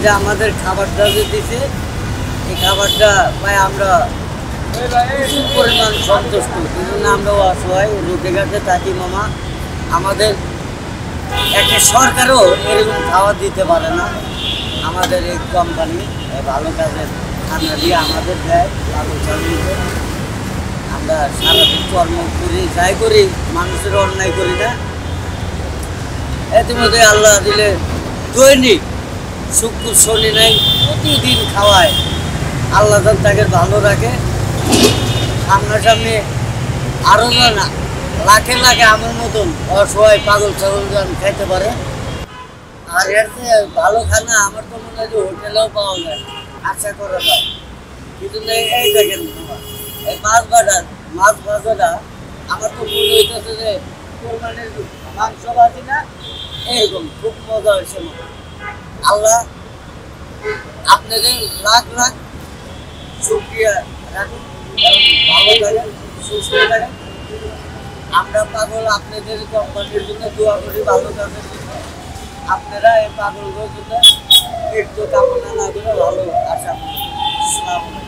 যে আমাদের খাবারটা যে দিছে এই খাবারটা পাই আমরা প্রচুর পরিমাণ সন্তুষ্ট। এই জন্য আমরাও অসহায় রুটে ঘাটে থাকি মামা। আমাদের একটা সরকারও এরকম খাবার দিতে পারে না। আমাদের এই কোম্পানি ভালো কাজের খানা দিয়ে আমাদের দেয় ভালো চাকরিতে। আমরা সারাদিন কর্ম করি, যাই করি, মানুষের অন্যায় করি না। ইতিমধ্যে আল্লাহ দিলে দৈনিক শুক্র শনি নাই প্রতিদিন খাওয়ায়। আল্লাহ তাকে ভালো রাখে। সামনাসামনি আরও না লাখে লাখে আমার মতন অসহায় পাগল ছাগল গান খাইতে পারে। আর এর চেয়ে ভালো খানা আমার তো মনে হয় যে হোটেলেও পাওয়া যায়, আশা করা যায়। কিন্তু এই দেখেন এই মাছ ভাজাটা আমার তো মনে হইতেছে যে কোরবানির মাংস ভাজি না, এরকম খুব মজা হয়েছে। আল্লাহ আপনাদের লাখ লাখ শুকরিয়া রাখুন, ভালো থাকেন, সুস্থ থাকেন। আমরা পাগল আপনাদের কোম্পানির জন্য দোয়া করি, ভালো কাজের জন্য। আপনারা এই পাগলদের জন্য একটু কামনা না করে ভালো আশা করি। আসসালামু আলাইকুম।